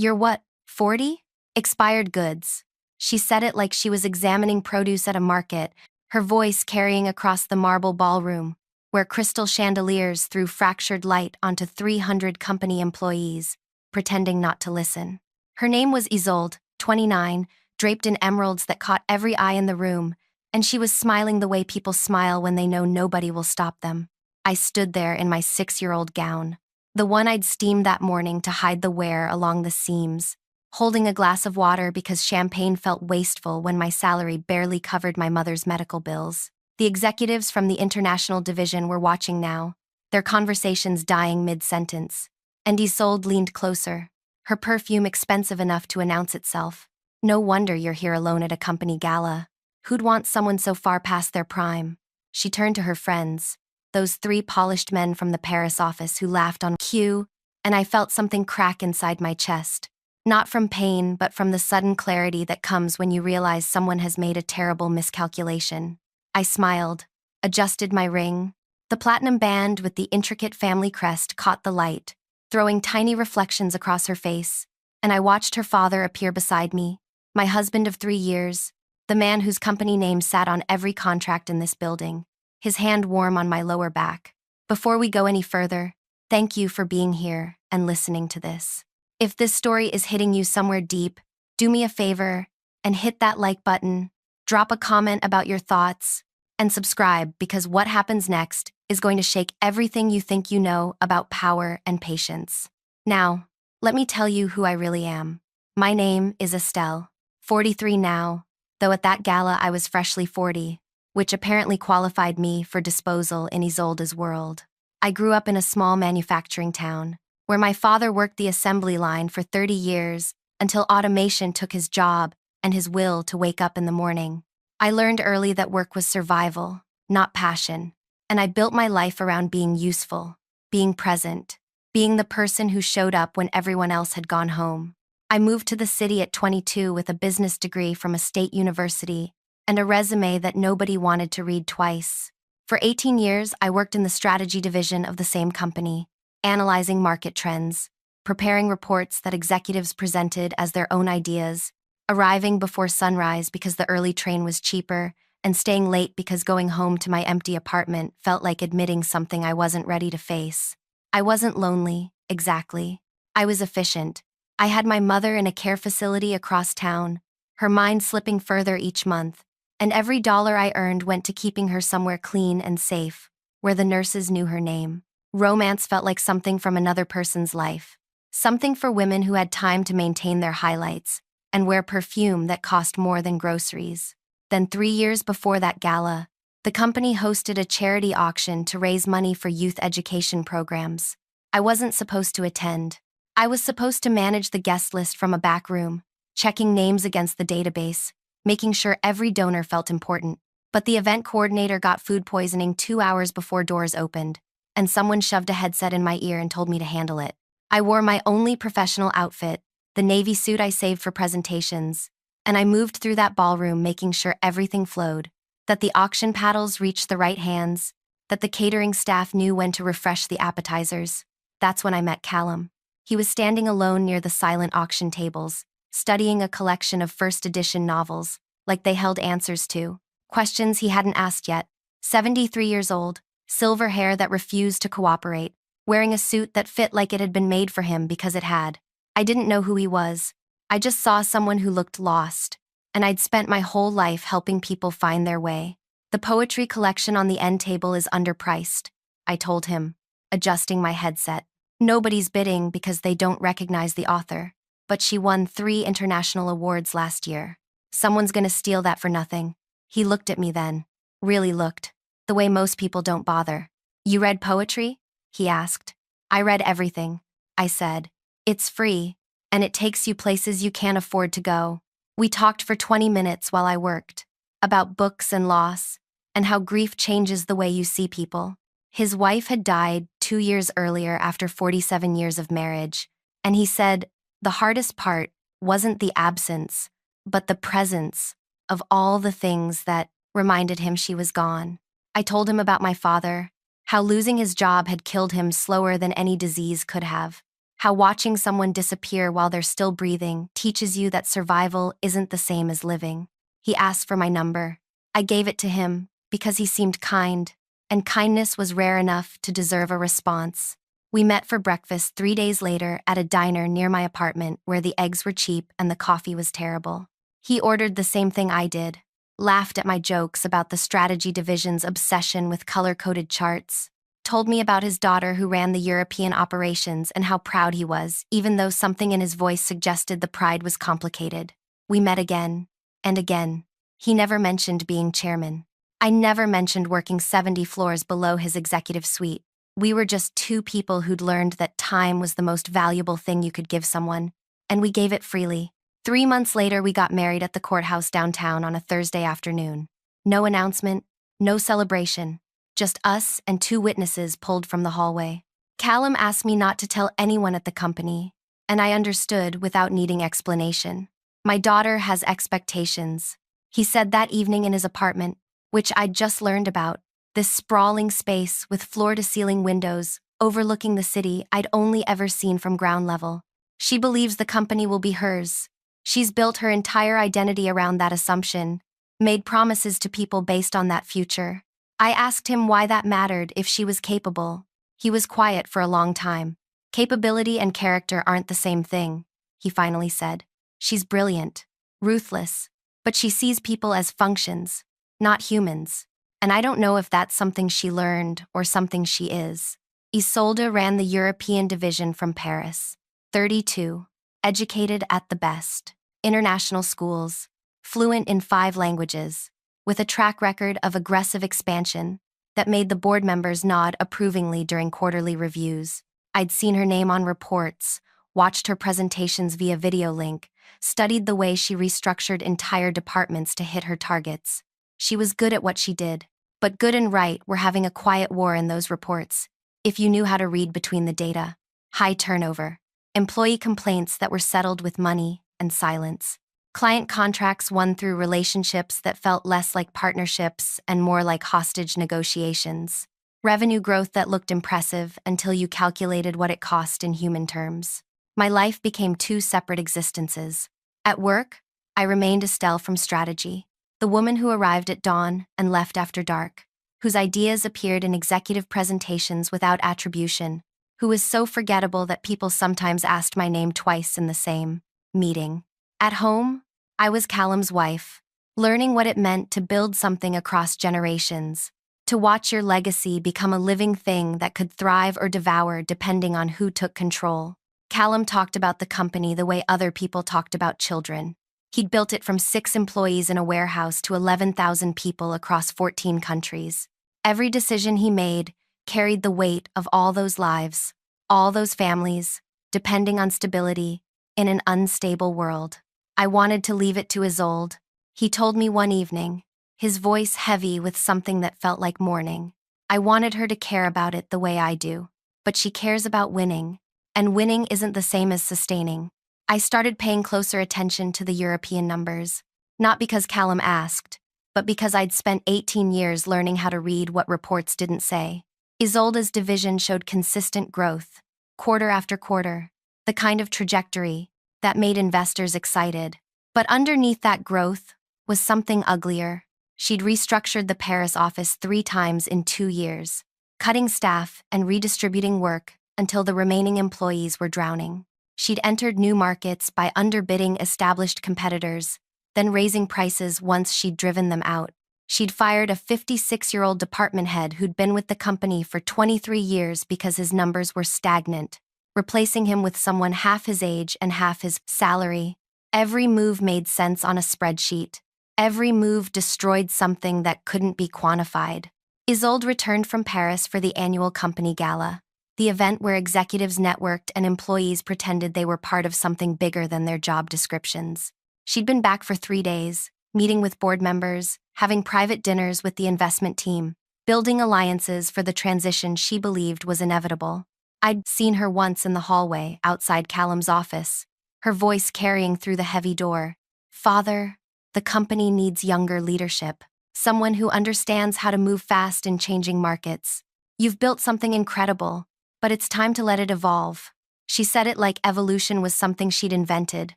You're what, 40? Expired goods. She said it like she was examining produce at a market, her voice carrying across the marble ballroom, where crystal chandeliers threw fractured light onto 300 company employees, pretending not to listen. Her name was Isolde, 29, draped in emeralds that caught every eye in the room, and she was smiling the way people smile when they know nobody will stop them. I stood there in my 6-year-old gown, the one I'd steamed that morning to hide the wear along the seams, holding a glass of water because champagne felt wasteful when my salary barely covered my mother's medical bills. The executives from the international division were watching now, their conversations dying mid-sentence, and Isolde leaned closer, her perfume expensive enough to announce itself. No wonder you're here alone at a company gala. Who'd want someone so far past their prime? She turned to her friends, those 3 polished men from the Paris office who laughed on cue, and I felt something crack inside my chest. Not from pain, but from the sudden clarity that comes when you realize someone has made a terrible miscalculation. I smiled, adjusted my ring. The platinum band with the intricate family crest caught the light, throwing tiny reflections across her face, and I watched her father appear beside me, my husband of 3 years, the man whose company name sat on every contract in this building, his hand warm on my lower back. Before we go any further, thank you for being here and listening to this. If this story is hitting you somewhere deep, do me a favor and hit that like button, drop a comment about your thoughts, and subscribe because what happens next is going to shake everything you think you know about power and patience. Now, let me tell you who I really am. My name is Estelle, 43 now, though at that gala I was freshly 40, which apparently qualified me for disposal in Isolde's world. I grew up in a small manufacturing town, where my father worked the assembly line for 30 years until automation took his job and his will to wake up in the morning. I learned early that work was survival, not passion, and I built my life around being useful, being present, being the person who showed up when everyone else had gone home. I moved to the city at 22 with a business degree from a state university and a resume that nobody wanted to read twice. For 18 years, I worked in the strategy division of the same company, analyzing market trends, preparing reports that executives presented as their own ideas, arriving before sunrise because the early train was cheaper, and staying late because going home to my empty apartment felt like admitting something I wasn't ready to face. I wasn't lonely, exactly. I was efficient. I had my mother in a care facility across town, her mind slipping further each month, and every dollar I earned went to keeping her somewhere clean and safe, where the nurses knew her name. Romance felt like something from another person's life, something for women who had time to maintain their highlights and wear perfume that cost more than groceries. Then 3 years before that gala, the company hosted a charity auction to raise money for youth education programs. I wasn't supposed to attend. I was supposed to manage the guest list from a back room, checking names against the database, making sure every donor felt important. But the event coordinator got food poisoning 2 hours before doors opened, and someone shoved a headset in my ear and told me to handle it. I wore my only professional outfit, the navy suit I saved for presentations, and I moved through that ballroom making sure everything flowed, that the auction paddles reached the right hands, that the catering staff knew when to refresh the appetizers. That's when I met Callum. He was standing alone near the silent auction tables, studying a collection of first edition novels, like they held answers to questions he hadn't asked yet. 73 years old, silver hair that refused to cooperate, wearing a suit that fit like it had been made for him because it had. I didn't know who he was. I just saw someone who looked lost, and I'd spent my whole life helping people find their way. The poetry collection on the end table is underpriced, I told him, adjusting my headset. Nobody's bidding because they don't recognize the author, but she won 3 international awards last year. Someone's gonna steal that for nothing. He looked at me then, really looked, the way most people don't bother. You read poetry? He asked. I read everything, I said. It's free, and it takes you places you can't afford to go. We talked for 20 minutes while I worked, about books and loss, and how grief changes the way you see people. His wife had died 2 years earlier after 47 years of marriage, and he said the hardest part wasn't the absence, but the presence of all the things that reminded him she was gone. I told him about my father, how losing his job had killed him slower than any disease could have, How watching someone disappear while they're still breathing teaches you that survival isn't the same as living. He asked for my number. I gave it to him because he seemed kind, and kindness was rare enough to deserve a response. We met for breakfast 3 days later at a diner near my apartment where the eggs were cheap and the coffee was terrible. He ordered the same thing I did, laughed at my jokes about the strategy division's obsession with color-coded charts, told me about his daughter who ran the European operations and how proud he was, even though something in his voice suggested the pride was complicated. We met again and again. He never mentioned being chairman. I never mentioned working 70 floors below his executive suite. We were just two people who'd learned that time was the most valuable thing you could give someone, and we gave it freely. 3 months later, we got married at the courthouse downtown on a Thursday afternoon. No announcement, no celebration, just us and two witnesses pulled from the hallway. Callum asked me not to tell anyone at the company, and I understood without needing explanation. My daughter has expectations, he said that evening in his apartment, which I'd just learned about. This sprawling space with floor-to-ceiling windows overlooking the city I'd only ever seen from ground level. She believes the company will be hers. She's built her entire identity around that assumption, made promises to people based on that future. I asked him why that mattered if she was capable. He was quiet for a long time. Capability and character aren't the same thing, he finally said. She's brilliant, ruthless, but she sees people as functions, not humans. And I don't know if that's something she learned or something she is. Isolde ran the European division from Paris. 32, educated at the best, international schools, fluent in 5 languages, with a track record of aggressive expansion that made the board members nod approvingly during quarterly reviews. I'd seen her name on reports, watched her presentations via video link, studied the way she restructured entire departments to hit her targets. She was good at what she did, but good and right were having a quiet war in those reports, if you knew how to read between the data. High turnover, employee complaints that were settled with money and silence, client contracts won through relationships that felt less like partnerships and more like hostage negotiations, revenue growth that looked impressive until you calculated what it cost in human terms. My life became 2 separate existences. At work, I remained Estelle from strategy, the woman who arrived at dawn and left after dark, whose ideas appeared in executive presentations without attribution, who was so forgettable that people sometimes asked my name twice in the same meeting. At home, I was Callum's wife, learning what it meant to build something across generations, to watch your legacy become a living thing that could thrive or devour depending on who took control. Callum talked about the company the way other people talked about children. He'd built it from 6 employees in a warehouse to 11,000 people across 14 countries. Every decision he made carried the weight of all those lives, all those families, depending on stability in an unstable world. I wanted to leave it to Isolde, he told me one evening, his voice heavy with something that felt like mourning. I wanted her to care about it the way I do, but she cares about winning, and winning isn't the same as sustaining. I started paying closer attention to the European numbers, not because Callum asked, but because I'd spent 18 years learning how to read what reports didn't say. Isolde's division showed consistent growth, quarter after quarter, the kind of trajectory that made investors excited. But underneath that growth was something uglier. She'd restructured the Paris office 3 times in 2 years, cutting staff and redistributing work until the remaining employees were drowning. She'd entered new markets by underbidding established competitors, then raising prices once she'd driven them out. She'd fired a 56-year-old department head who'd been with the company for 23 years because his numbers were stagnant, replacing him with someone half his age and half his salary. Every move made sense on a spreadsheet. Every move destroyed something that couldn't be quantified. Isolde returned from Paris for the annual company Gala, the event where executives networked and employees pretended they were part of something bigger than their job descriptions. She'd been back for 3 days, meeting with board members, having private dinners with the investment team, building alliances for the transition she believed was inevitable. I'd seen her once in the hallway outside Callum's office, her voice carrying through the heavy door. "Father, the company needs younger leadership, someone who understands how to move fast in changing markets. You've built something incredible, but it's time to let it evolve." She said it like evolution was something she'd invented,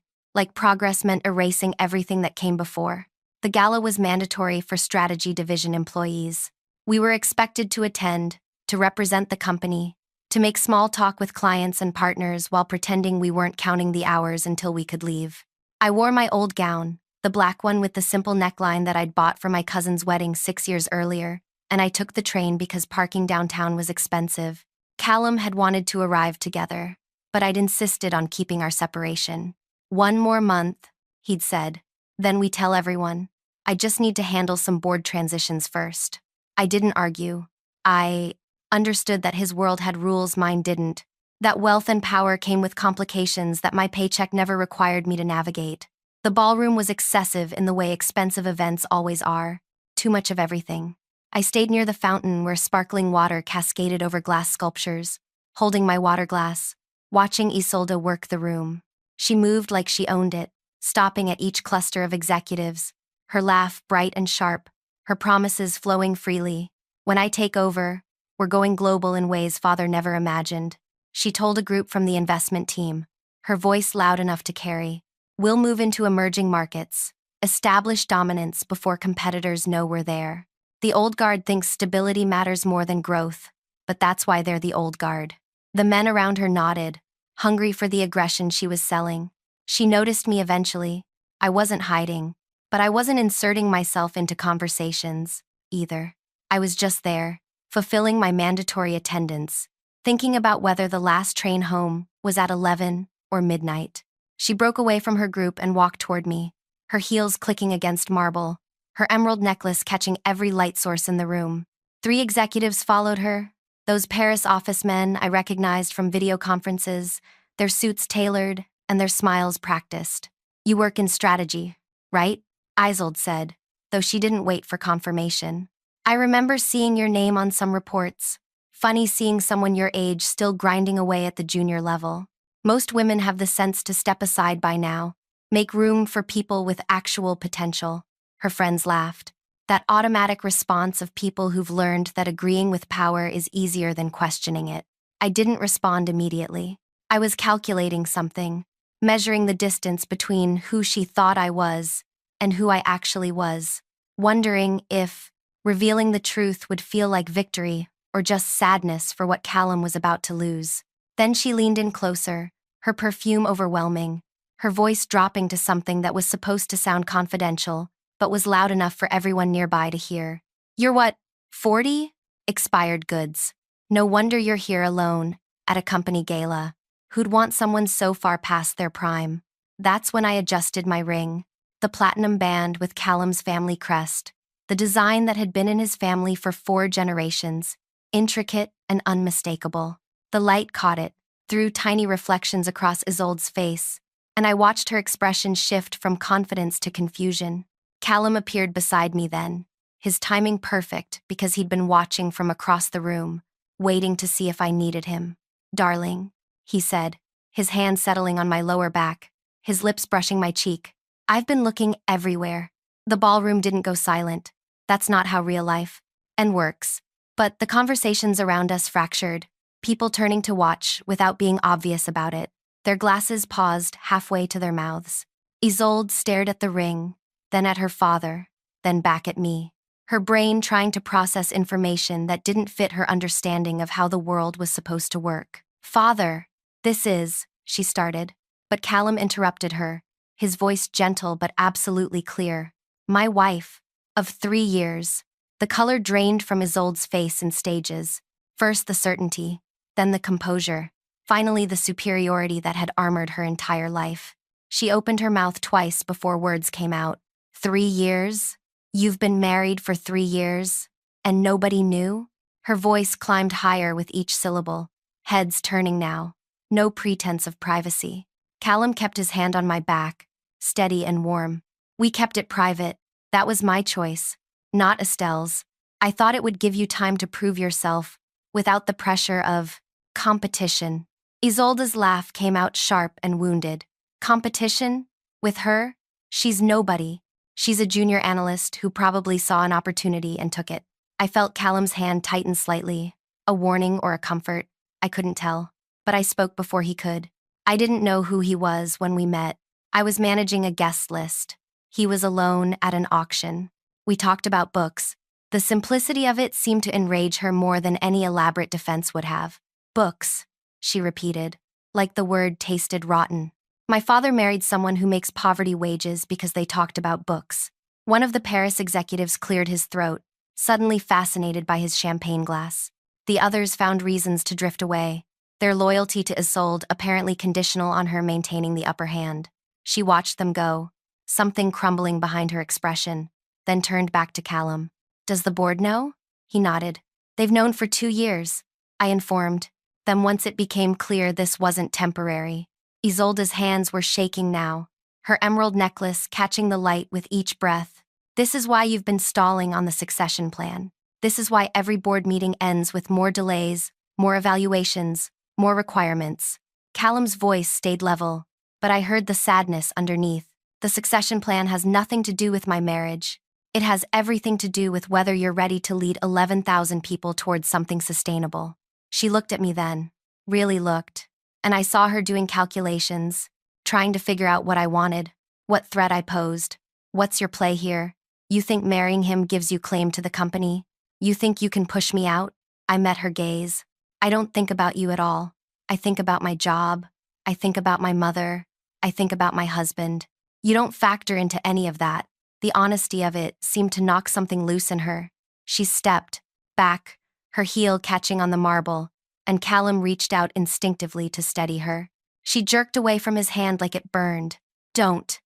like progress meant erasing everything that came before. The gala was mandatory for strategy division employees. We were expected to attend, to represent the company, to make small talk with clients and partners while pretending we weren't counting the hours until we could leave. I wore my old gown, the black one with the simple neckline that I'd bought for my cousin's wedding 6 years earlier, and I took the train because parking downtown was expensive. Callum had wanted to arrive together, but I'd insisted on keeping our separation. "One more month," he'd said. "Then we tell everyone. I just need to handle some board transitions first." I didn't argue. I understood that his world had rules mine didn't, that wealth and power came with complications that my paycheck never required me to navigate. The ballroom was excessive in the way expensive events always are. Too much of everything. I stayed near the fountain where sparkling water cascaded over glass sculptures, holding my water glass, watching Isolde work the room. She moved like she owned it, stopping at each cluster of executives, her laugh bright and sharp, her promises flowing freely. "When I take over, we're going global in ways Father never imagined," she told a group from the investment team, her voice loud enough to carry. "We'll move into emerging markets, establish dominance before competitors know we're there." The old guard thinks stability matters more than growth, but that's why they're the old guard. The men around her nodded, hungry for the aggression she was selling. She noticed me eventually. I wasn't hiding, but I wasn't inserting myself into conversations, either. I was just there, fulfilling my mandatory attendance, thinking about whether the last train home was at 11 or midnight. She broke away from her group and walked toward me, her heels clicking against marble, her emerald necklace catching every light source in the room. 3 executives followed her, those Paris office men I recognized from video conferences, their suits tailored and their smiles practiced. "You work in strategy, right?" Isolde said, though she didn't wait for confirmation. "I remember seeing your name on some reports. Funny seeing someone your age still grinding away at the junior level. Most women have the sense to step aside by now, make room for people with actual potential." Her friends laughed. That automatic response of people who've learned that agreeing with power is easier than questioning it. I didn't respond immediately. I was calculating something, measuring the distance between who she thought I was and who I actually was, wondering if revealing the truth would feel like victory or just sadness for what Callum was about to lose. Then she leaned in closer, her perfume overwhelming, her voice dropping to something that was supposed to sound confidential, but was loud enough for everyone nearby to hear. "You're what, 40? Expired goods. No wonder you're here alone, at a company gala. Who'd want someone so far past their prime?" That's when I adjusted my ring, the platinum band with Callum's family crest, the design that had been in his family for 4 generations, intricate and unmistakable. The light caught it, threw tiny reflections across Isolde's face, and I watched her expression shift from confidence to confusion. Callum appeared beside me then, his timing perfect because he'd been watching from across the room, waiting to see if I needed him. "Darling," he said, his hand settling on my lower back, his lips brushing my cheek. "I've been looking everywhere." The ballroom didn't go silent. That's not how real life works. But the conversations around us fractured, people turning to watch without being obvious about it, their glasses paused halfway to their mouths. Isolde stared at the ring, then at her father, then back at me, her brain trying to process information that didn't fit her understanding of how the world was supposed to work. "Father, this is," she started, but Callum interrupted her, his voice gentle but absolutely clear. "My wife, of 3 years." The color drained from Isolde's face in stages, first the certainty, then the composure, finally the superiority that had armored her entire life. She opened her mouth twice before words came out. 3 years? You've been married for 3 years? And nobody knew?" Her voice climbed higher with each syllable, heads turning now, no pretense of privacy. Callum kept his hand on my back, steady and warm. "We kept it private. That was my choice, not Estelle's. I thought it would give you time to prove yourself, without the pressure of competition." Isolde's laugh came out sharp and wounded. "Competition? With her? She's nobody. She's a junior analyst who probably saw an opportunity and took it." I felt Callum's hand tighten slightly, a warning or a comfort, I couldn't tell. but I spoke before he could. I didn't know who he was when we met. I was managing a guest list. He was alone at an auction. We talked about books. The simplicity of it seemed to enrage her more than any elaborate defense would have. Books, she repeated, like the word tasted rotten. My father married someone who makes poverty wages because they talked about books. One of the Paris executives cleared his throat, suddenly fascinated by his champagne glass. The others found reasons to drift away, their loyalty to Isolde apparently conditional on her maintaining the upper hand. She watched them go, something crumbling behind her expression, then turned back to Callum. Does the board know? He nodded. They've known for 2 years, I informed. Then once it became clear this wasn't temporary. Isolde's hands were shaking now, her emerald necklace catching the light with each breath. This is why you've been stalling on the succession plan. This is why every board meeting ends with more delays, more evaluations, more requirements. Callum's voice stayed level, but I heard the sadness underneath. The succession plan has nothing to do with my marriage. It has everything to do with whether you're ready to lead 11,000 people towards something sustainable. She looked at me then, really looked, and I saw her doing calculations, trying to figure out what I wanted, what threat I posed. What's your play here? You think marrying him gives you claim to the company? You think you can push me out? I met her gaze. I don't think about you at all. I think about my job. I think about my mother. I think about my husband. You don't factor into any of that. The honesty of it seemed to knock something loose in her. She stepped back, her heel catching on the marble, and Callum reached out instinctively to steady her. She jerked away from his hand like it burned. Don't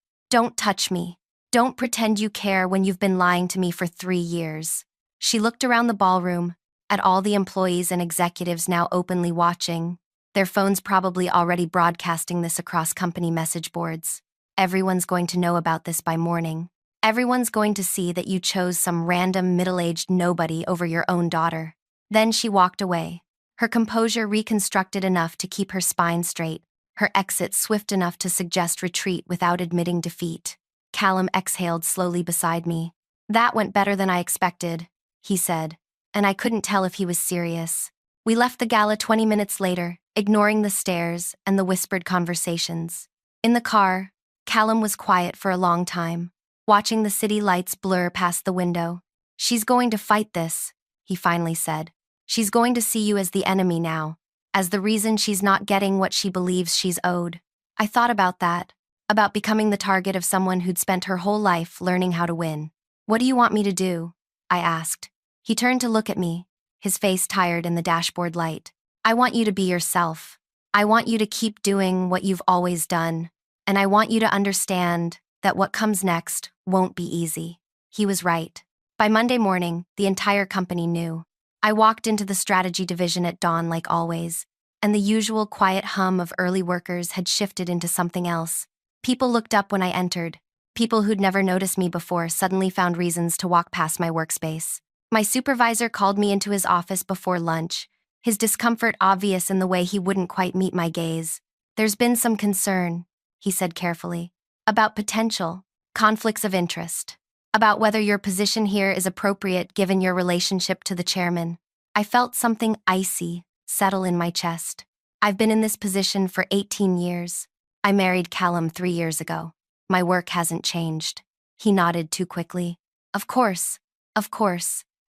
touch me. Don't pretend you care when you've been lying to me for 3 years. She looked around the ballroom, at all the employees and executives now openly watching, their phones probably already broadcasting this across company message boards. Everyone's going to know about this by morning. Everyone's going to see that you chose some random middle-aged nobody over your own daughter. Then she walked away, her composure reconstructed enough to keep her spine straight, her exit swift enough to suggest retreat without admitting defeat. Callum exhaled slowly beside me. That went better than I expected, he said, and I couldn't tell if he was serious. We left the gala 20 minutes later, ignoring the stares and the whispered conversations. In the car, Callum was quiet for a long time, watching the city lights blur past the window. She's going to fight this, he finally said. She's going to see you as the enemy now, as the reason she's not getting what she believes she's owed. I thought about that, about becoming the target of someone who'd spent her whole life learning how to win. What do you want me to do? I asked. He turned to look at me, his face tired in the dashboard light. I want you to be yourself. I want you to keep doing what you've always done, and I want you to understand that what comes next won't be easy. He was right. By Monday morning, the entire company knew. I walked into the strategy division at dawn like always, and the usual quiet hum of early workers had shifted into something else. People looked up when I entered. People who'd never noticed me before suddenly found reasons to walk past my workspace. My supervisor called me into his office before lunch, his discomfort obvious in the way he wouldn't quite meet my gaze. There's been some concern, he said carefully, about potential conflicts of interest, about whether your position here is appropriate given your relationship to the chairman. I felt something icy settle in my chest. I've been in this position for 18 years. I married Callum 3 years ago. My work hasn't changed. He nodded too quickly. Of course,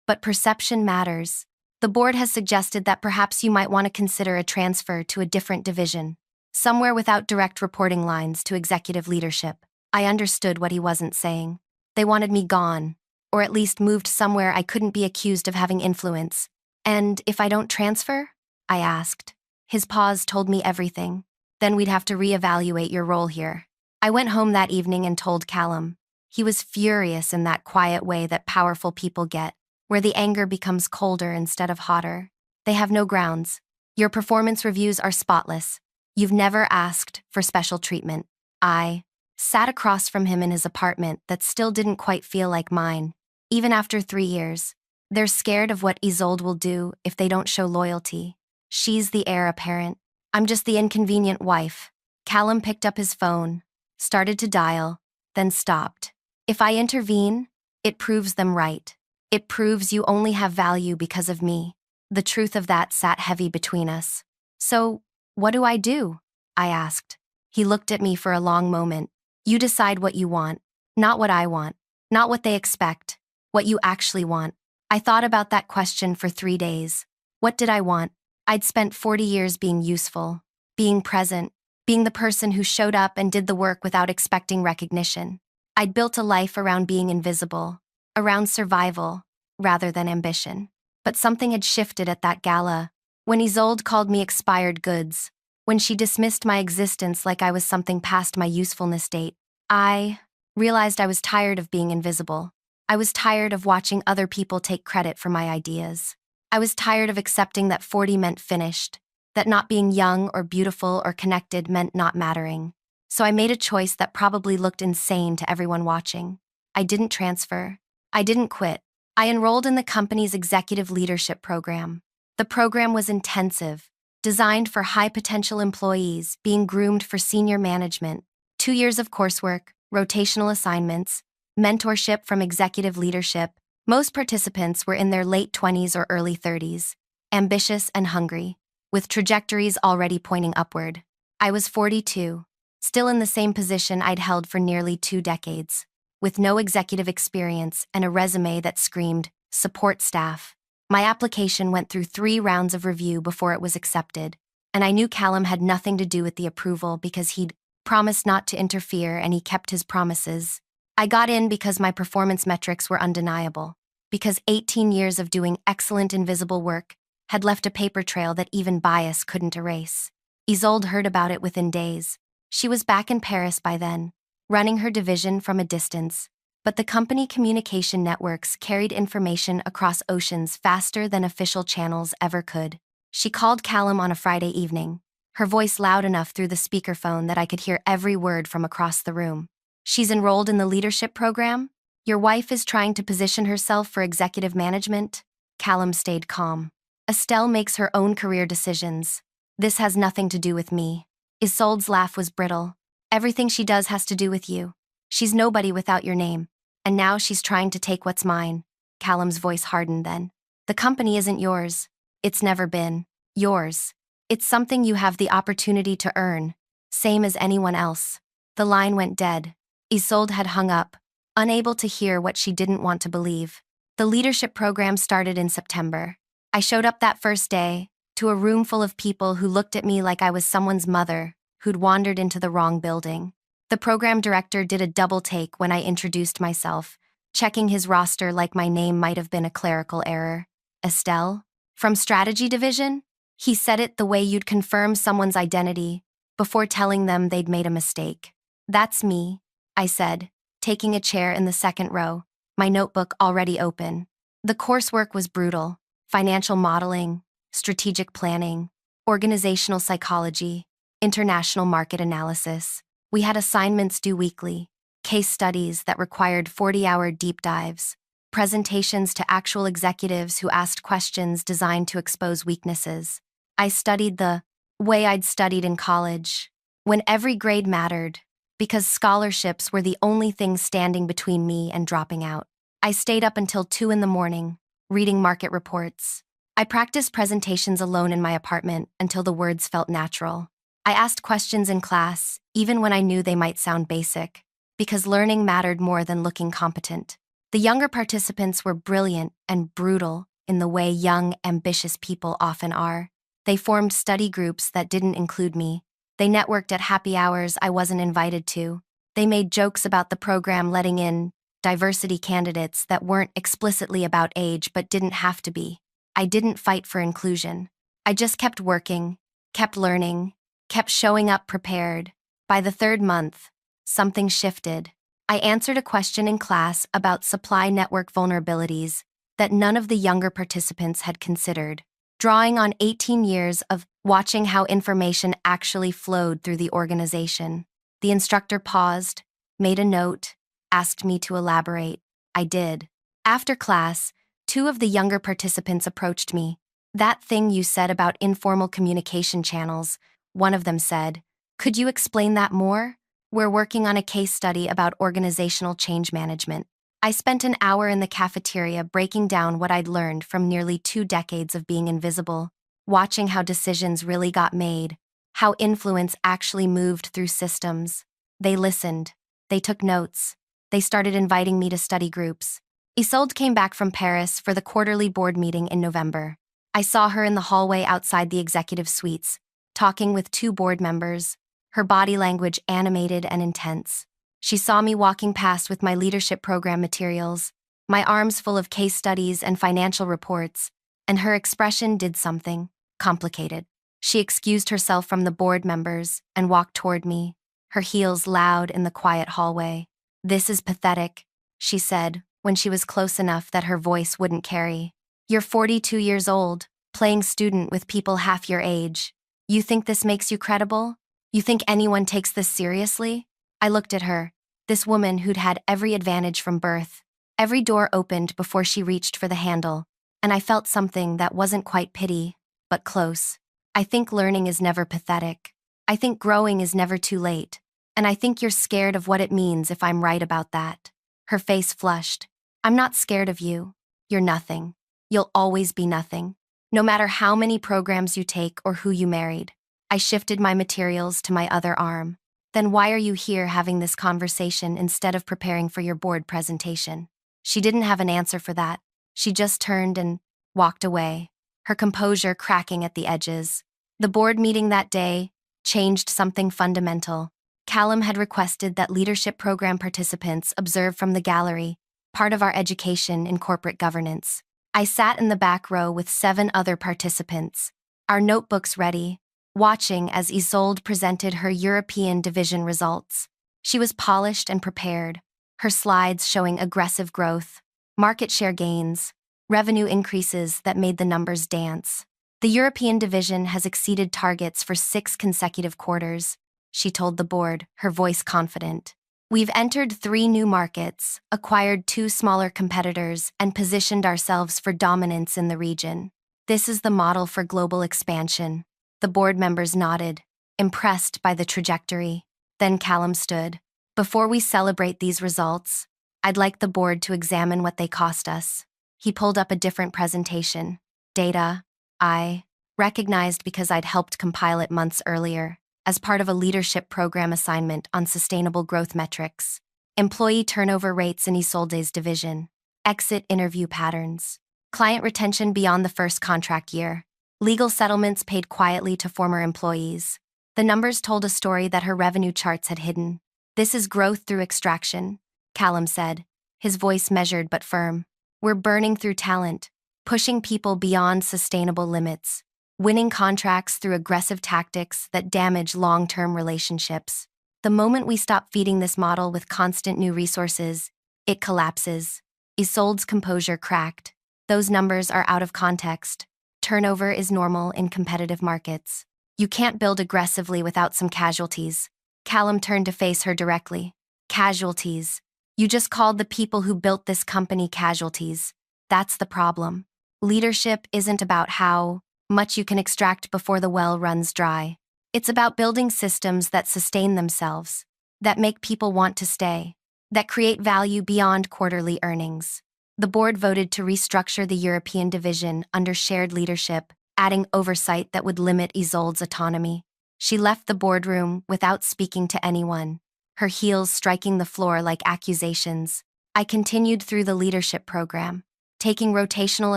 but perception matters. The board has suggested that perhaps you might want to consider a transfer to a different division, somewhere without direct reporting lines to executive leadership. I understood what he wasn't saying. They wanted me gone, or at least moved somewhere I couldn't be accused of having influence. And if I don't transfer? I asked. His pause told me everything. Then we'd have to reevaluate your role here. I went home that evening and told Callum. He was furious in that quiet way that powerful people get, where the anger becomes colder instead of hotter. They have no grounds. Your performance reviews are spotless. You've never asked for special treatment. I sat across from him in his apartment that still didn't quite feel like mine, even after 3 years. They're scared of what Isolde will do if they don't show loyalty. She's the heir apparent. I'm just the inconvenient wife. Callum picked up his phone, started to dial, then stopped. If I intervene, it proves them right. It proves you only have value because of me. The truth of that sat heavy between us. So, What do I do? I asked. He looked at me for a long moment. You decide what you want, not what I want, not what they expect, what you actually want. I thought about that question for 3 days. What did I want? I'd spent 40 years being useful, being present, being the person who showed up and did the work without expecting recognition. I'd built a life around being invisible, around survival, rather than ambition. But something had shifted at that gala. When Isolde called me expired goods, when she dismissed my existence like I was something past my usefulness date, I realized I was tired of being invisible. I was tired of watching other people take credit for my ideas. I was tired of accepting that 40 meant finished, that not being young or beautiful or connected meant not mattering. So I made a choice that probably looked insane to everyone watching. I didn't transfer. I didn't quit. I enrolled in the company's executive leadership program. The program was intensive, designed for high-potential employees being groomed for senior management. 2 years of coursework, rotational assignments, mentorship from executive leadership. Most participants were in their late 20s or early 30s, ambitious and hungry, with trajectories already pointing upward. I was 42, still in the same position I'd held for nearly 2 decades, with no executive experience and a resume that screamed, support staff. My application went through 3 rounds of review before it was accepted, and I knew Callum had nothing to do with the approval because he'd promised not to interfere and he kept his promises. I got in because my performance metrics were undeniable, because 18 years of doing excellent invisible work had left a paper trail that even bias couldn't erase. Isolde heard about it within days. She was back in Paris by then, running her division from a distance. But the company communication networks carried information across oceans faster than official channels ever could. She called Callum on a Friday evening, her voice loud enough through the speakerphone that I could hear every word from across the room. She's enrolled in the leadership program? Your wife is trying to position herself for executive management? Callum stayed calm. Estelle makes her own career decisions. This has nothing to do with me. Isolde's laugh was brittle. Everything she does has to do with you. She's nobody without your name. And now she's trying to take what's mine. Callum's voice hardened then. The company isn't yours. It's never been yours. It's something you have the opportunity to earn, same as anyone else. The line went dead. Isolde had hung up, unable to hear what she didn't want to believe. The leadership program started in September. I showed up that first day to a room full of people who looked at me like I was someone's mother who'd wandered into the wrong building. The program director did a double take when I introduced myself, checking his roster like my name might have been a clerical error. Estelle? From Strategy Division? He said it the way you'd confirm someone's identity before telling them they'd made a mistake. That's me, I said, taking a chair in the second row, my notebook already open. The coursework was brutal: financial modeling, strategic planning, organizational psychology, international market analysis. We had assignments due weekly, case studies that required 40-hour deep dives, presentations to actual executives who asked questions designed to expose weaknesses. I studied the way I'd studied in college, when every grade mattered, because scholarships were the only thing standing between me and dropping out. I stayed up until 2 in the morning, reading market reports. I practiced presentations alone in my apartment until the words felt natural. I asked questions in class, even when I knew they might sound basic, because learning mattered more than looking competent. The younger participants were brilliant and brutal in the way young, ambitious people often are. They formed study groups that didn't include me. They networked at happy hours I wasn't invited to. They made jokes about the program letting in diversity candidates that weren't explicitly about age but didn't have to be. I didn't fight for inclusion. I just kept working, kept learning, kept showing up prepared. By the 3rd month, something shifted. I answered a question in class about supply network vulnerabilities that none of the younger participants had considered, drawing on 18 years of watching how information actually flowed through the organization. The instructor paused, made a note, asked me to elaborate. I did. After class, 2 of the younger participants approached me. That thing you said about informal communication channels, one of them said. Could you explain that more? We're working on a case study about organizational change management. I spent an hour in the cafeteria breaking down what I'd learned from nearly 2 decades of being invisible, watching how decisions really got made, how influence actually moved through systems. They listened. They took notes. They started inviting me to study groups. Isolde came back from Paris for the quarterly board meeting in November. I saw her in the hallway outside the executive suites, talking with two board members, her body language animated and intense. She saw me walking past with my leadership program materials, my arms full of case studies and financial reports, and her expression did something complicated. She excused herself from the board members and walked toward me, her heels loud in the quiet hallway. "This is pathetic," she said, when she was close enough that her voice wouldn't carry. "You're 42 years old, playing student with people half your age. You think this makes you credible? You think anyone takes this seriously?" I looked at her, this woman who'd had every advantage from birth. Every door opened before she reached for the handle, and I felt something that wasn't quite pity, but close. I think learning is never pathetic. I think growing is never too late. And I think you're scared of what it means if I'm right about that. Her face flushed. "I'm not scared of you. You're nothing. You'll always be nothing, no matter how many programs you take or who you married." I shifted my materials to my other arm. "Then why are you here having this conversation instead of preparing for your board presentation?" She didn't have an answer for that. She just turned and walked away, her composure cracking at the edges. The board meeting that day changed something fundamental. Callum had requested that leadership program participants observe from the gallery, part of our education in corporate governance. I sat in the back row with 7 other participants, our notebooks ready, watching as Isolde presented her European division results. She was polished and prepared, her slides showing aggressive growth, market share gains, revenue increases that made the numbers dance. "The European division has exceeded targets for 6 consecutive quarters," she told the board, her voice confident. "We've entered 3 new markets, acquired 2 smaller competitors, and positioned ourselves for dominance in the region. This is the model for global expansion." The board members nodded, impressed by the trajectory. Then Callum stood. "Before we celebrate these results, I'd like the board to examine what they cost us." He pulled up a different presentation. Data I recognized because I'd helped compile it months earlier, as part of a leadership program assignment on sustainable growth metrics. Employee turnover rates in Isolde's division. Exit interview patterns. Client retention beyond the first contract year. Legal settlements paid quietly to former employees. The numbers told a story that her revenue charts had hidden. "This is growth through extraction," Callum said, his voice measured but firm. "We're burning through talent, pushing people beyond sustainable limits, winning contracts through aggressive tactics that damage long-term relationships. The moment we stop feeding this model with constant new resources, it collapses." Isolde's composure cracked. "Those numbers are out of context. Turnover is normal in competitive markets. You can't build aggressively without some casualties." Callum turned to face her directly. "Casualties. You just called the people who built this company casualties. That's the problem. Leadership isn't about how much you can extract before the well runs dry. It's about building systems that sustain themselves, that make people want to stay, that create value beyond quarterly earnings." The board voted to restructure the European division under shared leadership, adding oversight that would limit Isolde's autonomy. She left the boardroom without speaking to anyone, her heels striking the floor like accusations. I continued through the leadership program, taking rotational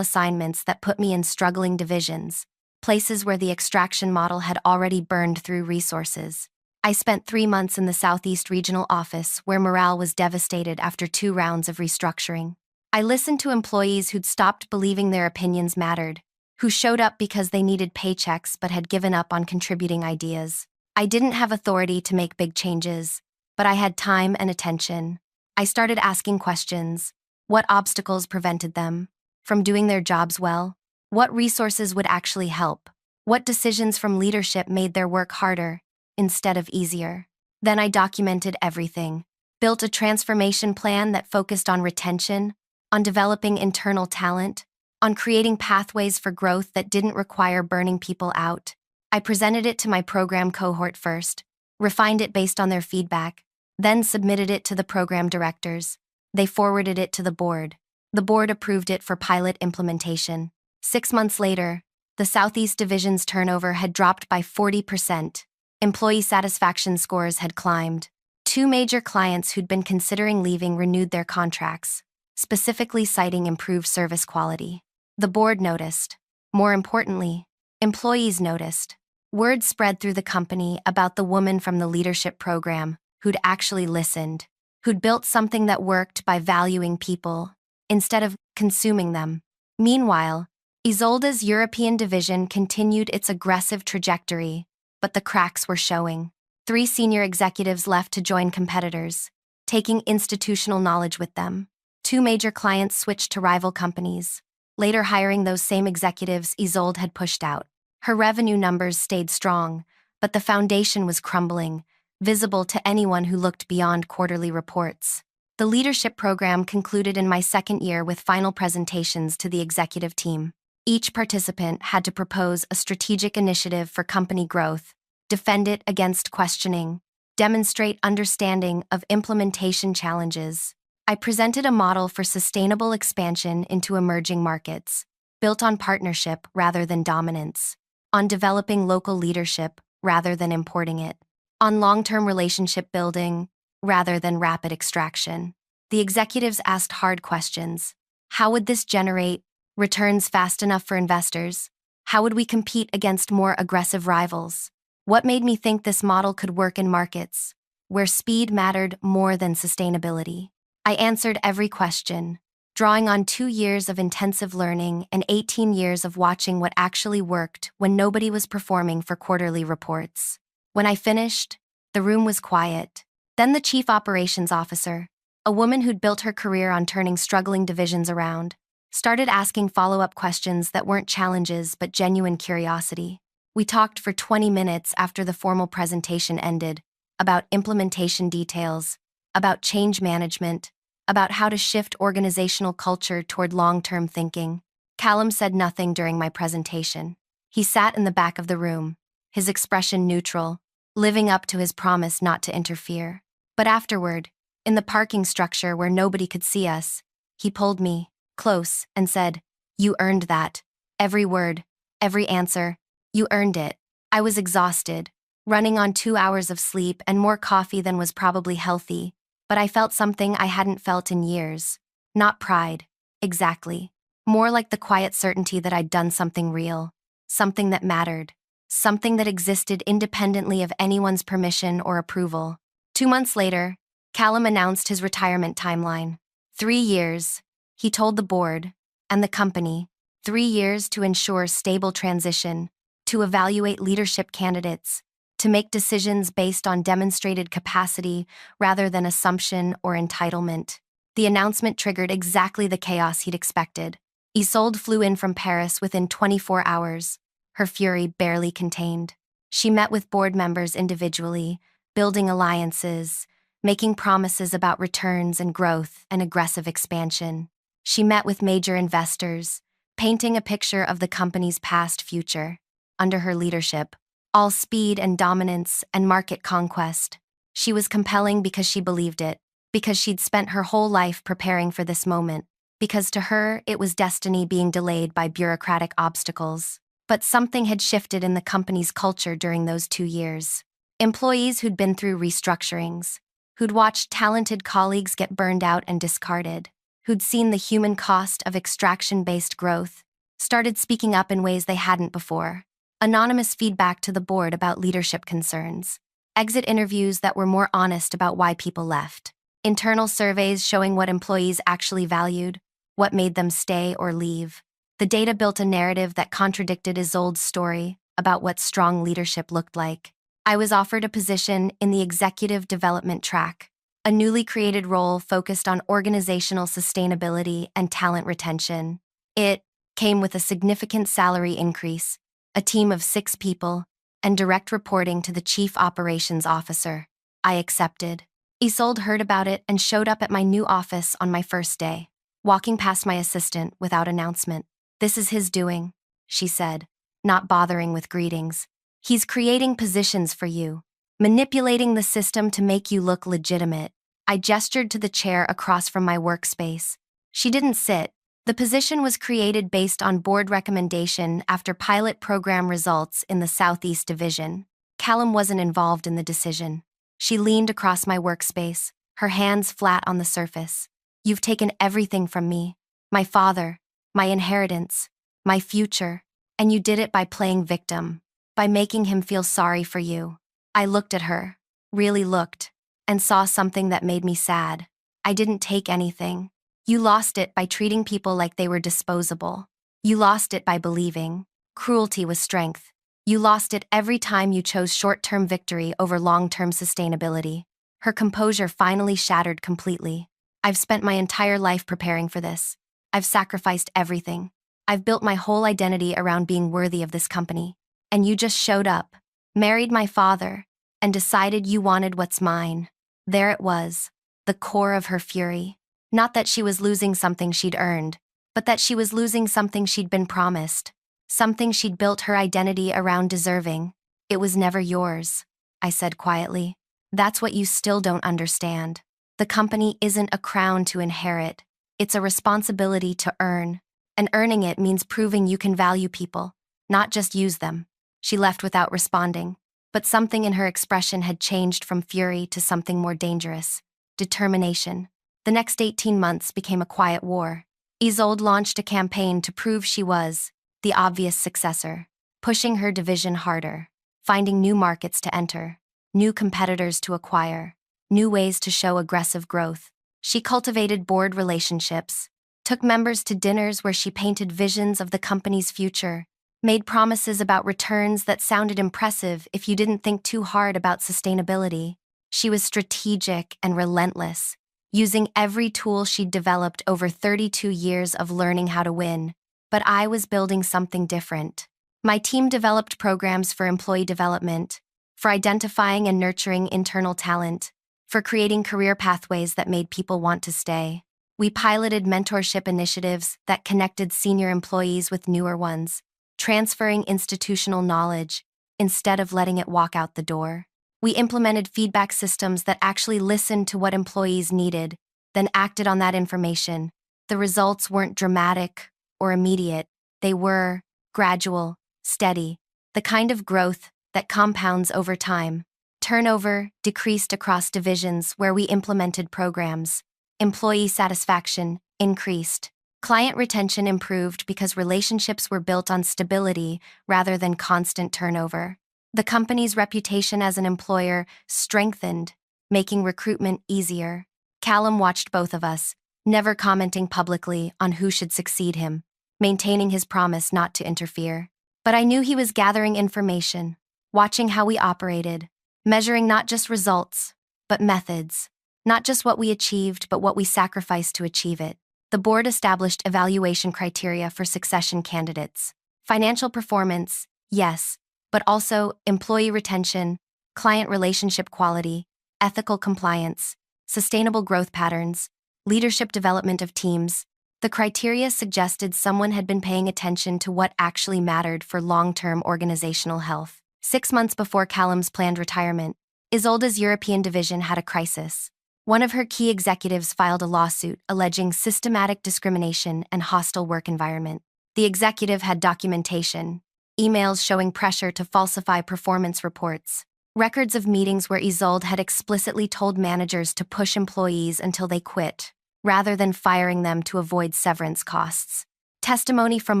assignments that put me in struggling divisions, places where the extraction model had already burned through resources. I spent 3 months in the Southeast Regional Office where morale was devastated after 2 rounds of restructuring. I listened to employees who'd stopped believing their opinions mattered, who showed up because they needed paychecks but had given up on contributing ideas. I didn't have authority to make big changes, but I had time and attention. I started asking questions. What obstacles prevented them from doing their jobs well? What resources would actually help? What decisions from leadership made their work harder instead of easier? Then I documented everything, built a transformation plan that focused on retention, on developing internal talent, on creating pathways for growth that didn't require burning people out. I presented it to my program cohort first, refined it based on their feedback, then submitted it to the program directors. They forwarded it to the board. The board approved it for pilot implementation. 6 months later, the Southeast Division's turnover had dropped by 40%, Employee satisfaction scores had climbed. Two major clients who'd been considering leaving renewed their contracts, specifically citing improved service quality. The board noticed. More importantly, employees noticed. Word spread through the company about the woman from the leadership program who'd actually listened, who'd built something that worked by valuing people instead of consuming them. Meanwhile, Isolde's European division continued its aggressive trajectory, but the cracks were showing. 3 senior executives left to join competitors, taking institutional knowledge with them. 2 major clients switched to rival companies, later hiring those same executives Isolde had pushed out. Her revenue numbers stayed strong, but the foundation was crumbling, visible to anyone who looked beyond quarterly reports. The leadership program concluded in my second year with final presentations to the executive team. Each participant had to propose a strategic initiative for company growth, defend it against questioning, demonstrate understanding of implementation challenges. I presented a model for sustainable expansion into emerging markets, built on partnership rather than dominance, on developing local leadership rather than importing it, on long-term relationship building rather than rapid extraction. The executives asked hard questions. How would this generate returns fast enough for investors? How would we compete against more aggressive rivals? What made me think this model could work in markets where speed mattered more than sustainability? I answered every question, drawing on 2 years of intensive learning and 18 years of watching what actually worked when nobody was performing for quarterly reports. When I finished, the room was quiet. Then the chief operations officer, a woman who'd built her career on turning struggling divisions around, started asking follow-up questions that weren't challenges but genuine curiosity. We talked for 20 minutes after the formal presentation ended, about implementation details, about change management, about how to shift organizational culture toward long-term thinking. Callum said nothing during my presentation. He sat in the back of the room, his expression neutral, living up to his promise not to interfere. But afterward, in the parking structure where nobody could see us, he pulled me close and said, "You earned that. Every word, every answer, you earned it." I was exhausted, running on 2 hours of sleep and more coffee than was probably healthy, but I felt something I hadn't felt in years. Not pride, exactly. More like the quiet certainty that I'd done something real, something that mattered, something that existed independently of anyone's permission or approval. 2 months later, Callum announced his retirement timeline. 3 years, he told the board and the company, 3 years to ensure stable transition, to evaluate leadership candidates, to make decisions based on demonstrated capacity rather than assumption or entitlement. The announcement triggered exactly the chaos he'd expected. Isolde flew in from Paris within 24 hours, her fury barely contained. She met with board members individually, building alliances, making promises about returns and growth and aggressive expansion. She met with major investors, painting a picture of the company's past future. Under her leadership, all speed and dominance and market conquest. She was compelling because she believed it, because she'd spent her whole life preparing for this moment, because to her it was destiny being delayed by bureaucratic obstacles. But something had shifted in the company's culture during those 2 years. Employees who'd been through restructurings, who'd watched talented colleagues get burned out and discarded, who'd seen the human cost of extraction-based growth, started speaking up in ways they hadn't before. Anonymous feedback to the board about leadership concerns, exit interviews that were more honest about why people left, internal surveys showing what employees actually valued, what made them stay or leave. The data built a narrative that contradicted Isolde's story about what strong leadership looked like. I was offered a position in the executive development track, a newly created role focused on organizational sustainability and talent retention. It came with a significant salary increase, a team of 6 people, and direct reporting to the chief operations officer. I accepted. Isolde heard about it and showed up at my new office on my first day, walking past my assistant without announcement. "This is his doing," she said, not bothering with greetings. "He's creating positions for you, manipulating the system to make you look legitimate." I gestured to the chair across from my workspace. She didn't sit. The position was created based on board recommendation after pilot program results in the Southeast Division. Callum wasn't involved in the decision. She leaned across my workspace, her hands flat on the surface. You've taken everything from me. My father, my inheritance, my future, and you did it by playing victim, by making him feel sorry for you. I looked at her, really looked, and saw something that made me sad. I didn't take anything. You lost it by treating people like they were disposable. You lost it by believing cruelty was strength. You lost it every time you chose short-term victory over long-term sustainability. Her composure finally shattered completely. I've spent my entire life preparing for this. I've sacrificed everything. I've built my whole identity around being worthy of this company. And you just showed up, married my father, and decided you wanted what's mine. There it was, the core of her fury. Not that she was losing something she'd earned, but that she was losing something she'd been promised. Something she'd built her identity around deserving. It was never yours, I said quietly. That's what you still don't understand. The company isn't a crown to inherit. It's a responsibility to earn. And earning it means proving you can value people, not just use them. She left without responding, but something in her expression had changed from fury to something more dangerous. Determination. The next 18 months became a quiet war. Isolde launched a campaign to prove she was the obvious successor, pushing her division harder, finding new markets to enter, new competitors to acquire, new ways to show aggressive growth. She cultivated board relationships, took members to dinners where she painted visions of the company's future, made promises about returns that sounded impressive if you didn't think too hard about sustainability. She was strategic and relentless, using every tool she'd developed over 32 years of learning how to win. But I was building something different. My team developed programs for employee development, for identifying and nurturing internal talent, for creating career pathways that made people want to stay. We piloted mentorship initiatives that connected senior employees with newer ones, transferring institutional knowledge instead of letting it walk out the door. We implemented feedback systems that actually listened to what employees needed, then acted on that information. The results weren't dramatic or immediate. They were gradual, steady, the kind of growth that compounds over time. Turnover decreased across divisions where we implemented programs. Employee satisfaction increased. Client retention improved because relationships were built on stability rather than constant turnover. The company's reputation as an employer strengthened, making recruitment easier. Callum watched both of us, never commenting publicly on who should succeed him, maintaining his promise not to interfere. But I knew he was gathering information, watching how we operated, measuring not just results, but methods. Not just what we achieved, but what we sacrificed to achieve it. The board established evaluation criteria for succession candidates. Financial performance, yes, but also employee retention, client relationship quality, ethical compliance, sustainable growth patterns, leadership development of teams. The criteria suggested someone had been paying attention to what actually mattered for long-term organizational health. 6 months before Callum's planned retirement, Isolde's European division had a crisis. One of her key executives filed a lawsuit alleging systematic discrimination and hostile work environment. The executive had documentation, emails showing pressure to falsify performance reports, records of meetings where Isolde had explicitly told managers to push employees until they quit, rather than firing them to avoid severance costs. Testimony from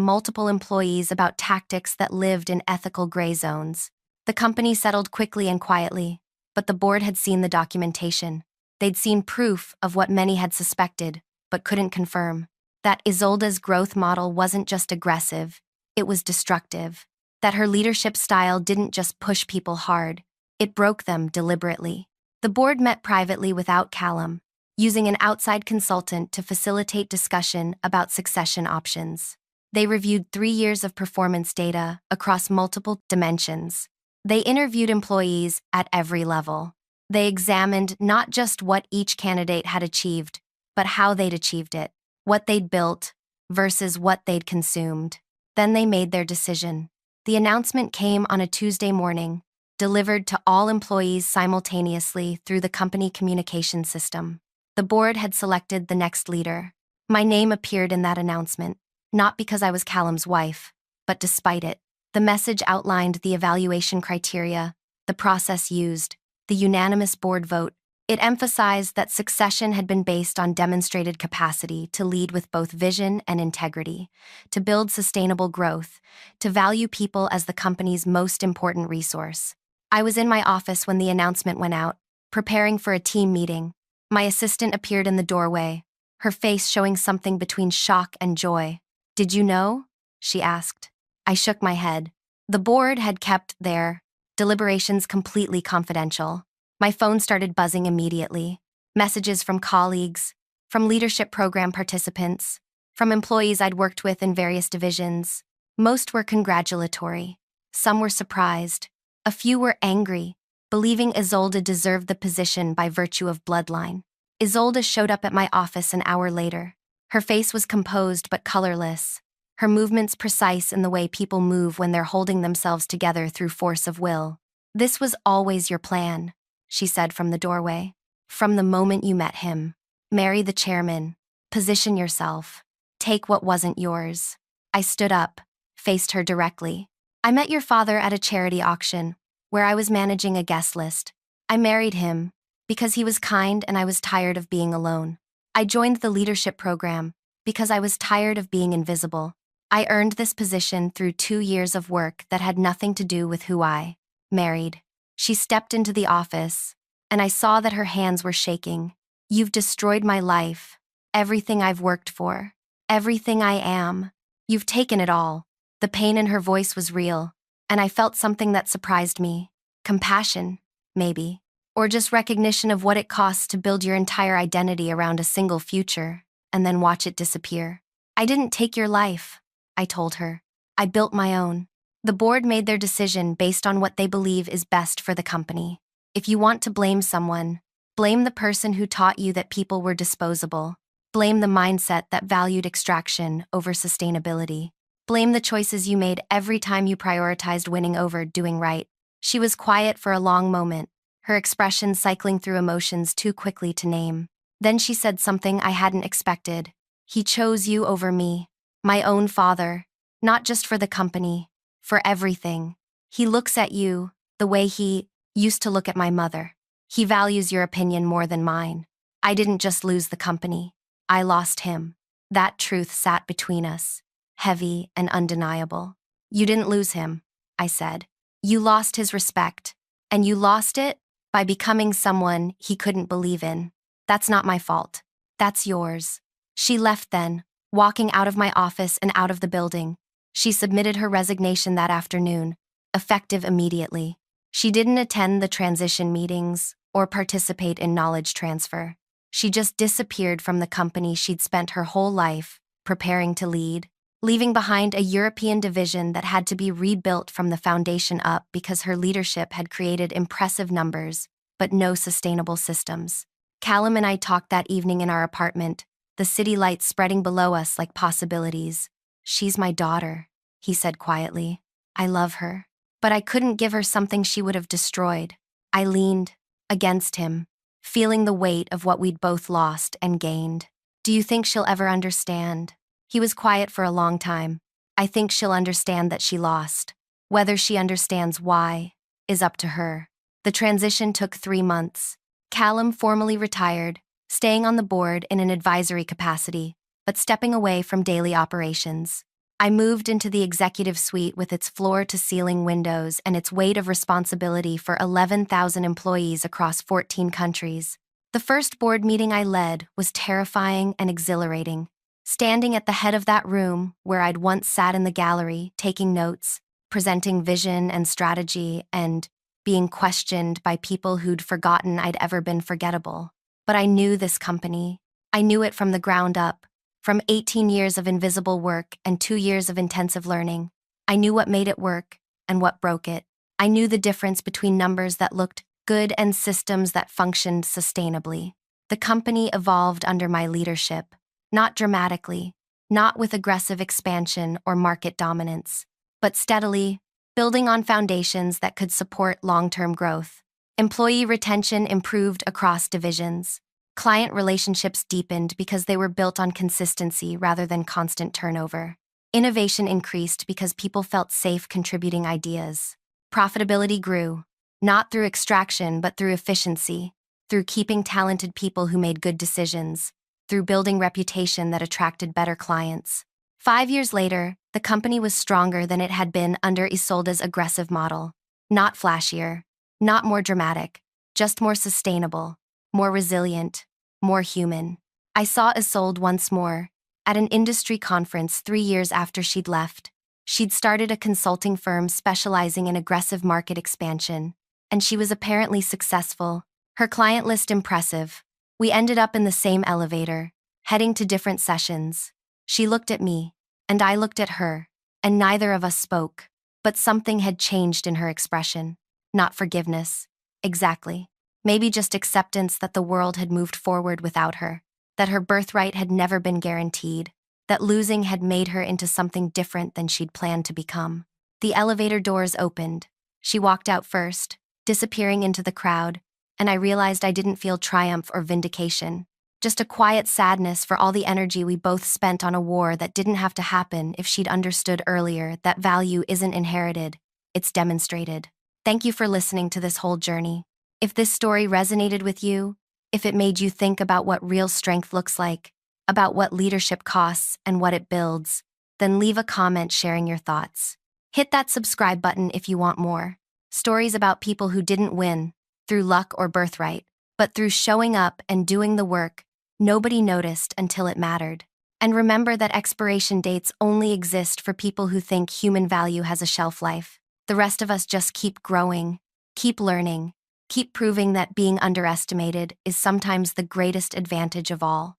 multiple employees about tactics that lived in ethical gray zones. The company settled quickly and quietly, but the board had seen the documentation. They'd seen proof of what many had suspected, but couldn't confirm. That Isolde's growth model wasn't just aggressive, it was destructive. That her leadership style didn't just push people hard, it broke them deliberately. The board met privately without Callum, using an outside consultant to facilitate discussion about succession options. They reviewed 3 years of performance data across multiple dimensions. They interviewed employees at every level. They examined not just what each candidate had achieved, but how they'd achieved it, what they'd built versus what they'd consumed. Then they made their decision. The announcement came on a Tuesday morning, delivered to all employees simultaneously through the company communication system. The board had selected the next leader. My name appeared in that announcement, not because I was Callum's wife, but despite it. The message outlined the evaluation criteria, the process used, the unanimous board vote. It emphasized that succession had been based on demonstrated capacity to lead with both vision and integrity, to build sustainable growth, to value people as the company's most important resource. I was in my office when the announcement went out, preparing for a team meeting. My assistant appeared in the doorway, her face showing something between shock and joy. "Did you know?" she asked. I shook my head. The board had kept their deliberations completely confidential. My phone started buzzing immediately. Messages from colleagues, from leadership program participants, from employees I'd worked with in various divisions. Most were congratulatory. Some were surprised. A few were angry, believing Isolde deserved the position by virtue of bloodline. Isolde showed up at my office an hour later. Her face was composed but colorless, her movements precise in the way people move when they're holding themselves together through force of will. "This was always your plan," she said from the doorway. "From the moment you met him. Marry the chairman. Position yourself. Take what wasn't yours." I stood up, faced her directly. "I met your father at a charity auction, where I was managing a guest list. I married him because he was kind and I was tired of being alone. I joined the leadership program because I was tired of being invisible. I earned this position through 2 years of work that had nothing to do with who I married." She stepped into the office, and I saw that her hands were shaking. "You've destroyed my life, everything I've worked for, everything I am. You've taken it all." The pain in her voice was real, and I felt something that surprised me. Compassion, maybe, or just recognition of what it costs to build your entire identity around a single future, and then watch it disappear. "I didn't take your life," I told her. "I built my own." The board made their decision based on what they believe is best for the company. If you want to blame someone, blame the person who taught you that people were disposable. Blame the mindset that valued extraction over sustainability. Blame the choices you made every time you prioritized winning over doing right. She was quiet for a long moment, her expression cycling through emotions too quickly to name. Then she said something I hadn't expected. "He chose you over me. My own father. Not just for the company. For everything. He looks at you the way he used to look at my mother. He values your opinion more than mine. I didn't just lose the company. I lost him." That truth sat between us, heavy and undeniable. "You didn't lose him," I said. "You lost his respect, and you lost it by becoming someone he couldn't believe in. That's not my fault. That's yours." She left then, walking out of my office and out of the building. She submitted her resignation that afternoon, effective immediately. She didn't attend the transition meetings or participate in knowledge transfer. She just disappeared from the company she'd spent her whole life preparing to lead, leaving behind a European division that had to be rebuilt from the foundation up because her leadership had created impressive numbers, but no sustainable systems. Callum and I talked that evening in our apartment, the city lights spreading below us like possibilities. "She's my daughter," he said quietly. "I love her. But I couldn't give her something she would have destroyed." I leaned against him, feeling the weight of what we'd both lost and gained. "Do you think she'll ever understand?" He was quiet for a long time. "I think she'll understand that she lost. Whether she understands why is up to her." The transition took 3 months. Callum formally retired, staying on the board in an advisory capacity, but stepping away from daily operations. I moved into the executive suite with its floor-to-ceiling windows and its weight of responsibility for 11,000 employees across 14 countries. The first board meeting I led was terrifying and exhilarating. Standing at the head of that room, where I'd once sat in the gallery, taking notes, presenting vision and strategy, and being questioned by people who'd forgotten I'd ever been forgettable. But I knew this company. I knew it from the ground up, from 18 years of invisible work and 2 years of intensive learning. I knew what made it work and what broke it. I knew the difference between numbers that looked good and systems that functioned sustainably. The company evolved under my leadership, not dramatically, not with aggressive expansion or market dominance, but steadily, building on foundations that could support long-term growth. Employee retention improved across divisions. Client relationships deepened because they were built on consistency rather than constant turnover. Innovation increased because people felt safe contributing ideas. Profitability grew Not through extraction, but through efficiency, through keeping talented people who made good decisions, through building reputation that attracted better clients. 5 years later, the company was stronger than it had been under Isolde's aggressive model. Not flashier, not more dramatic, just more sustainable, more resilient, more human. I saw Isolde once more, at an industry conference 3 years after she'd left. She'd started a consulting firm specializing in aggressive market expansion, and she was apparently successful, her client list impressive. We ended up in the same elevator, heading to different sessions. She looked at me, and I looked at her, and neither of us spoke. But something had changed in her expression. Not forgiveness. Exactly. Maybe just acceptance that the world had moved forward without her, that her birthright had never been guaranteed, that losing had made her into something different than she'd planned to become. The elevator doors opened. She walked out first, disappearing into the crowd, and I realized I didn't feel triumph or vindication. Just a quiet sadness for all the energy we both spent on a war that didn't have to happen if she'd understood earlier that value isn't inherited, it's demonstrated. Thank you for listening to this whole journey. If this story resonated with you, if it made you think about what real strength looks like, about what leadership costs and what it builds, then leave a comment sharing your thoughts. Hit that subscribe button if you want more. Stories about people who didn't win through luck or birthright, but through showing up and doing the work nobody noticed until it mattered. And remember that expiration dates only exist for people who think human value has a shelf life. The rest of us just keep growing, keep learning, keep proving that being underestimated is sometimes the greatest advantage of all.